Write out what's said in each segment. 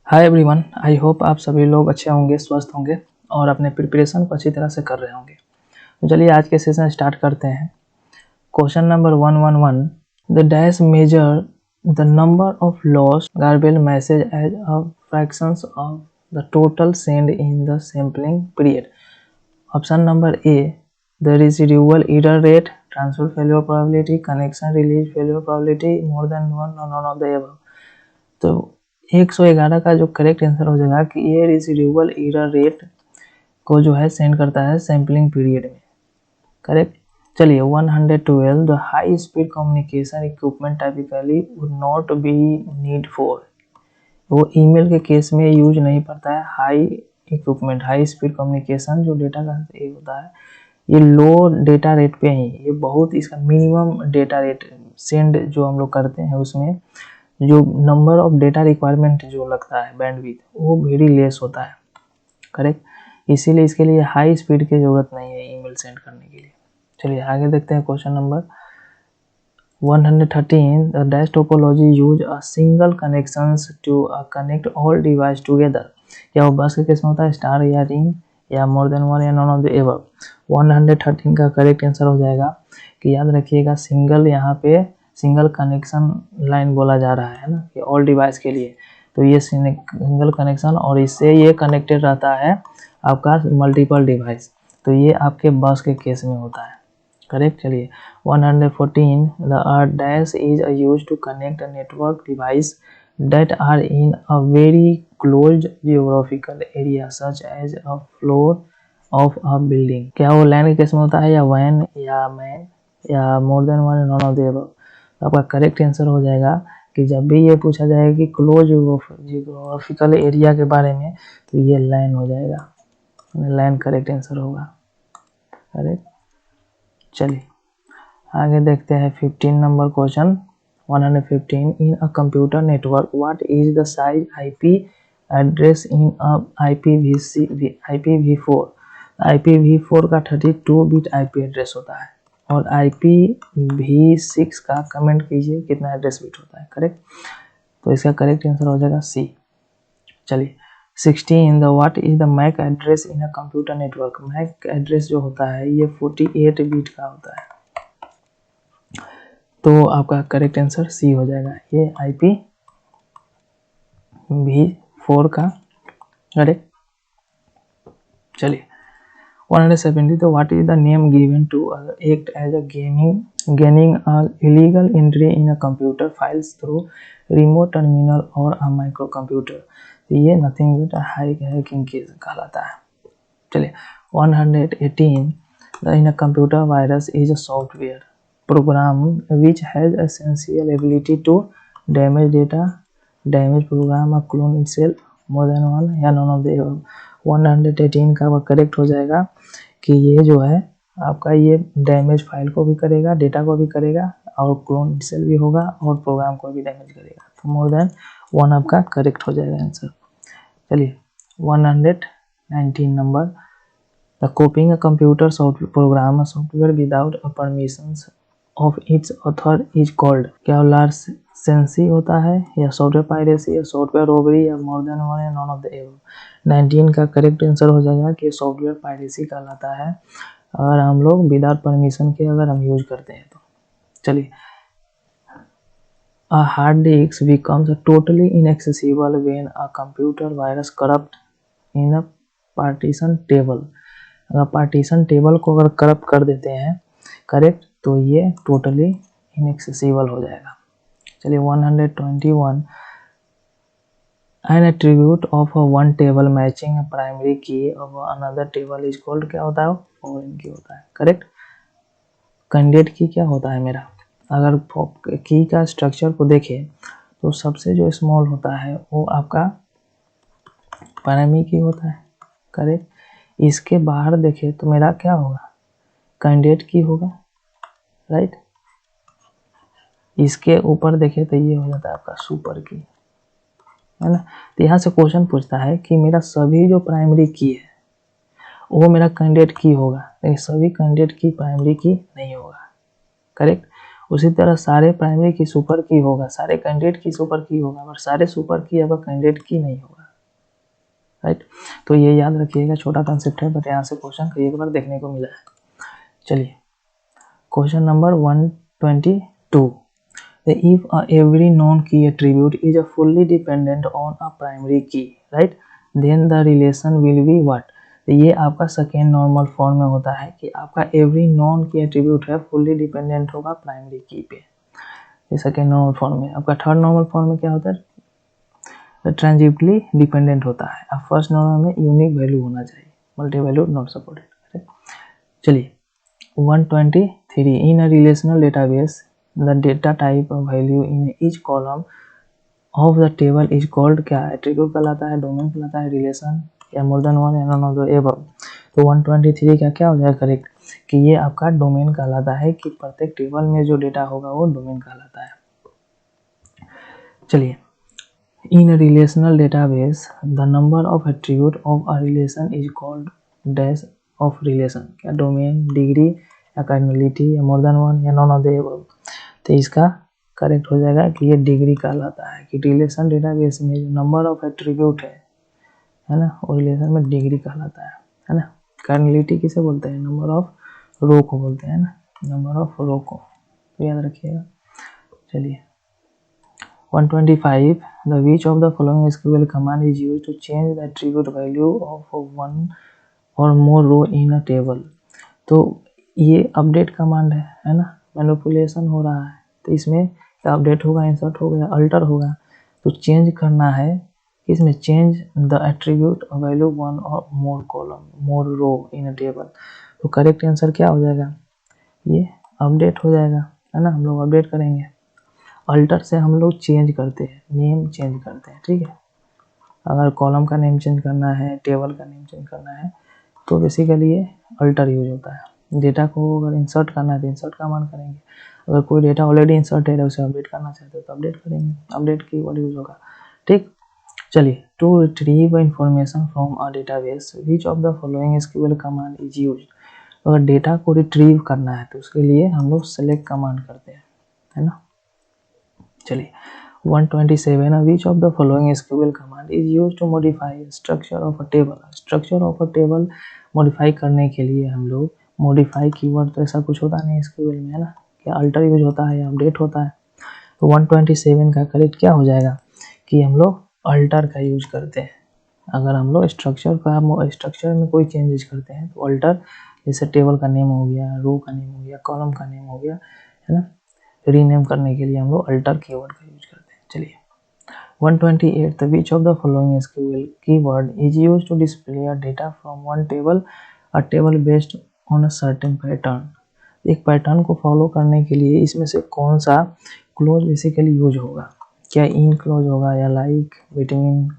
Hi everyone, I hope आप सभी लोग अच्छे होंगे, स्वस्थ होंगे और अपने प्रिपरेशन को अच्छी तरह से कर रहे होंगे। तो चलिए आज के सेशन स्टार्ट करते हैं। Question number 111, the dash measure the number of lost garbage message as a fractions of the total send in the sampling period. Option number A, the residual error rate, transfer failure probability, connection release failure probability, more than one और none of the above. तो 111 का जो correct answer हो जाएगा कि ये residual error rate को जो है सेंड करता है सैम्पलिंग पीरियड में। करेक्ट। चलिए 112, the high speed communication equipment typically would not be need for. वो ईमेल के केस में यूज नहीं पड़ता है high equipment, high speed communication जो डेटा का होता है ये लो डेटा रेट पे ही, ये बहुत इसका मिनिमम डेटा रेट सेंड जो हम लोग करते हैं उसमें जो नंबर ऑफ डेटा रिक्वायरमेंट जो लगता है बैंडविड्थ वो वेरी लेस होता है। करेक्ट। इसीलिए इसके लिए हाई स्पीड की जरूरत नहीं है ईमेल सेंड करने के लिए। चलिए आगे देखते हैं question number 113, the dash topology use a single connections to connect all device together. क्या वो बस के केस में होता है, स्टार या रिंग या मोर देन वन या नॉन ऑफ द अबव। 113 का करेक्ट आंसर हो जाएगा कि याद रखिएगा सिंगल, यहाँ पे सिंगल कनेक्शन लाइन बोला जा रहा है ना कि ऑल डिवाइस के लिए, तो ये सिंगल कनेक्शन और इससे ये कनेक्टेड रहता है आपका मल्टीपल डिवाइस, तो ये आपके बस के केस में होता है। करेक्ट। चलिए 114, the dash is use to connect a network device that are in a very closed geographical area such as a floor of a building। क्या वो लैन के केस में होता है या वैन या मैन या more than one, non of the above. आपका करेक्ट आंसर हो जाएगा कि जब भी ये पूछा जाएगा कि क्लोज जियोग्राफिकल एरिया के बारे में तो ये लैन हो जाएगा, लैन करेक्ट आंसर होगा। करेक्ट। चलिए आगे देखते हैं 15 number question 115, in a computer network what is the size IP address in IPv4। IPv4 का 32 बिट आईपी एड्रेस होता है और IPv6 का कमेंट कीजिए कितना एड्रेस बिट होता है। करेक्ट। तो इसका करेक्ट आंसर हो जाएगा सी। चलिए 16, the what is the MAC address in a computer network. MAC address जो होता है ये 48 बिट का होता है, तो आपका करेक्ट आंसर सी हो जाएगा, ये IPv4 का। करेक्ट। चलिए 170, तो what is the name given to act as a gaining illegal entry in a computer files through remote terminal और अ माइक्रो कंप्यूटर। तो ये नथिंग बट हैकिंग केस कहलाता है। चलिए 118, in a computer virus is a software program which has essential ability to damage data, damage program or clone itself, more than one या none of the above। 118 का correct हो जाएगा कि ये जो है आपका ये डैमेज फाइल को भी करेगा, डेटा को भी करेगा और क्लोन itself भी होगा और प्रोग्राम को भी डैमेज करेगा, तो मोर देन वन आपका करेक्ट हो जाएगा आंसर। चलिए 119 number, the कॉपिंग a computer program software without a permissions of its author is called. क्या लार्सेंसी होता है या सॉफ्टवेयर पायरेसी या सॉफ्टवेयर रॉबरी या मोर देन वन या नॉन ऑफ द अबव। 19 का करेक्ट आंसर हो जाएगा कि सॉफ्टवेयर पायरेसी कहलाता है अगर हम लोग विदाउट परमिशन के अगर हम यूज करते हैं तो। चलिए a hard disk becomes totally inaccessible when a computer virus corrupt in a partition table. अगर पार्टीशन टेबल को अगर करप्ट कर देते हैं, करेक्ट, तो ये टोटली इनएक्सेसिबल हो जाएगा। चलिए 121, an attribute of one table matching primary key of another table is called. क्या होता है, फॉरेन की होता है। करेक्ट। कैंडिडेट की क्या होता है मेरा, अगर की का स्ट्रक्चर को देखें तो सबसे जो स्मॉल होता है वो आपका प्राइमरी की होता है। करेक्ट। इसके बाहर देखें तो मेरा क्या होगा, कैंडिडेट की होगा। राइट। इसके ऊपर देखें तो ये हो जाता है आपका सुपर की, है ना। तो यहाँ से क्वेश्चन पूछता है कि मेरा सभी जो प्राइमरी की है वो मेरा कैंडिडेट की होगा, लेकिन सभी कैंडिडेट की प्राइमरी की नहीं होगा। करेक्ट। उसी तरह सारे प्राइमरी की सुपर की होगा, सारे कैंडिडेट की सुपर की होगा, और सारे सुपर की आपका कैंडिडेट की नहीं होगा। राइट। तो ये याद रखिएगा, छोटा कंसेप्ट है बट यहाँ से क्वेश्चन कई बार देखने को मिला है। चलिए question number 122, if every known key attribute is fully dependent on a primary key, right, then the relation will be what? तो ये आपका सेकेंड नॉर्मल फॉर्म में होता है कि आपका एवरी नॉन की एट्रीब्यूट है फुल्ली डिपेंडेंट होगा प्राइमरी की पे, ये सेकेंड नॉर्मल फॉर्म में। आपका थर्ड नॉर्मल फॉर्म में क्या होता है? ट्रांजिटिवली डिपेंडेंट होता है। अब फर्स्ट नॉर्मल में यूनिक वैल्यू होना चाहिए, मल्टी वैल्यू नॉट सपोर्टेड। चलिए 123, in a relational database the data type of value in each column of the table is called क्या? एट्रीब्यूट कहलाता है, डोमेन कहलाता है, रिलेशन या मोर देन वन या नॉन ऑफ द एबव। तो 123 का क्या हो जाएगा करेक्ट कि ये आपका डोमेन कहलाता है, कि प्रत्येक टेबल में जो डेटा होगा वो डोमेन कहलाता है। चलिए in relational database the number of attribute of a relation is called dash of relation, क्या? डोमेन, डिग्री या कार्डिनलिटी या मोर देन वन या नॉन ऑफ द एबव। तो इसका करेक्ट हो जाएगा कि ये डिग्री कहलाता है, कि रिलेशन डेटाबेस में जो नंबर ऑफ एट्रीब्यूट है ना, वो रिलेशन में डिग्री कहलाता है ना। कार्डिनलिटी किसे बोलते हैं? नंबर ऑफ रो को बोलते हैं ना, नंबर ऑफ रो को, तो याद रखिएगा। चलिए 125, the which of the following SQL command is use to change the attribute value of one और more row in a table. तो ये अपडेट कमांड है ना, मैनिपुलेशन हो रहा है, तो इसमें क्या अपडेट होगा, इंसर्ट होगा या अल्टर होगा। तो चेंज करना है इसमें, change the attribute value one और more column more row in a table. तो करेक्ट आंसर क्या हो जाएगा? ये अपडेट हो जाएगा, है ना। हम लोग अपडेट करेंगे। अल्टर से हम लोग चेंज करते हैं, नेम चेंज करते हैं, ठीक है। अगर कॉलम का नेम चेंज करना है, टेबल का नेम चेंज करना है, तो बेसिकली ये अल्टर यूज होता है। डेटा को अगर इंसर्ट करना है तो इंसर्ट कमांड करेंगे, अगर कोई डेटा ऑलरेडी इंसर्ट है उसे अपडेट करना चाहते हो तो अपडेट करेंगे, अपडेट कीवर्ड यूज होगा, ठीक। चलिए to retrieve information from a database which of the following SQL command is used. अगर डेटा को रिट्रीव करना है तो उसके लिए हम लोग सेलेक्ट कमांड करते हैं, है ना। चलिए 127, which of the following SQL command is used to modify structure of a table. Structure of a table modify करने के लिए हम लोग मॉडिफाई कीवर्ड तो ऐसा कुछ होता नहीं एसक्यूएल में, है ना, क्या अल्टर यूज होता है या अपडेट होता है। तो 127 का करेक्ट क्या हो जाएगा कि हम लोग अल्टर का यूज करते हैं। अगर हम लोग स्ट्रक्चर में कोई चेंजेस करते हैं तो अल्टर, जैसे टेबल का नेम हो गया, रो का नेम हो गया, कॉलम का नेम हो गया, है ना, रीनेम करने के लिए हम लोग अल्टर कीवर्ड का यूज करते हैं। चलिए 128, the which of the following SQL keyword is used to display a data from one table, a table based on a certain pattern। एक पैटर्न को फॉलो करने के लिए इसमें से कौन सा क्लोज बेसिकली यूज होगा, क्या इन क्लोज होगा या लाइक, बिटवीन,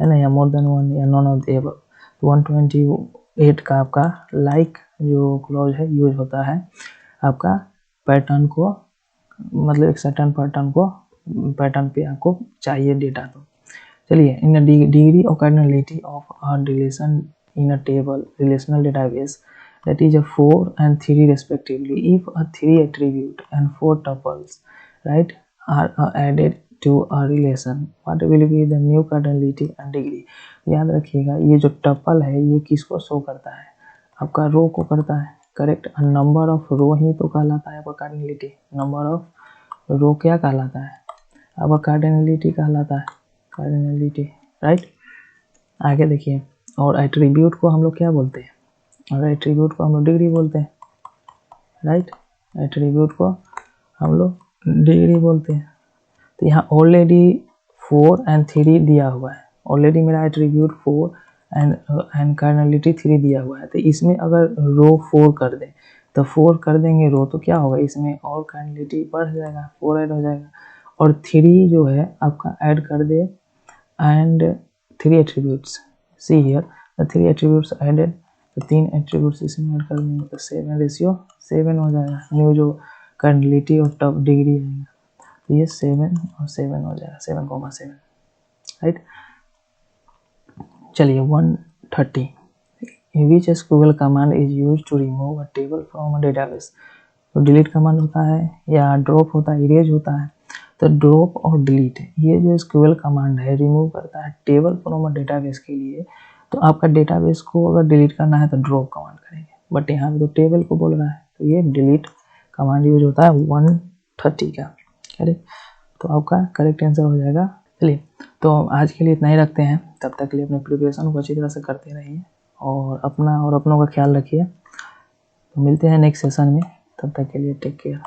है ना, या मोर देन वन या नॉन ऑफ द एबव। तो 128 का आपका लाइक जो क्लोज है यूज होता है आपका पैटर्न को, मतलब एक सर्टेन पैटर्न पे आपको चाहिए डेटा। तो चलिए इन डिग्री और cardinality of a relation in a table relational database that is a 4 and 3 respectively if a 3 attribute and 4 tuples, right, are added to a relation, what will be the new cardinality and degree। याद रखिएगा ये जो tuple है ये किसको show करता है, आपका रो को करता है, करेक्ट। नंबर ऑफ रो ही तो कहलाता है आपका कार्डिनलिटी, नंबर ऑफ रो क्या कहलाता है आपका कार्डिनलिटी कहलाता है, कार्डिनलिटी, राइट। आगे देखिए, और एट्रीब्यूट को हम लोग क्या बोलते हैं, और एट्रीब्यूट को हम लोग डिग्री बोलते हैं, राइट। एट्रीब्यूट को हम लोग डिग्री बोलते हैं। तो यहाँ ऑलरेडी 4 and 3 दिया हुआ है, ऑलरेडी मेरा एट्रीब्यूट 4 एंड कार्डिनलिटी 3 दिया हुआ है। तो इसमें अगर रो 4 कर दें तो 4 कर देंगे रो, तो क्या होगा इसमें और कार्डिनलिटी बढ़ जाएगा, 4 ऐड हो जाएगा, और 3 जो है आपका ऐड कर दे and 3 attributes, see here the 3 attributes added, तो 3 एट्रीब्यूट्स इसमें ऐड कर देंगे तो 7 हो जाएगा, न्यू जो कार्डिनलिटी और टप डिग्री आएगा, तो ये 7 और 7 हो जाएगा, 7,7, राइट। चलिए 130, which SQL command is use to remove a table from a database. तो डिलीट कमांड होता है या ड्रॉप होता है, इरेज होता है। तो ड्रॉप और डिलीट ये जो एसक्यूएल कमांड है रिमूव करता है टेबल फ्रॉम अ डेटाबेस के लिए तो आपका डेटाबेस को अगर डिलीट करना है तो ड्रॉप कमांड करेंगे, बट यहाँ पे तो टेबल को बोल रहा है तो ये डिलीट कमांड यूज होता है 130 का। करेक्ट, तो आपका करेक्ट आंसर हो जाएगा। चलिए, तो आज के लिए इतना ही रखते हैं। तब तक के लिए अपने प्रिपरेशन को अच्छी तरह से करते रहिए और अपना और अपनों का ख्याल रखिए। तो मिलते हैं नेक्स्ट सेशन में, तब तक के लिए टेक केयर।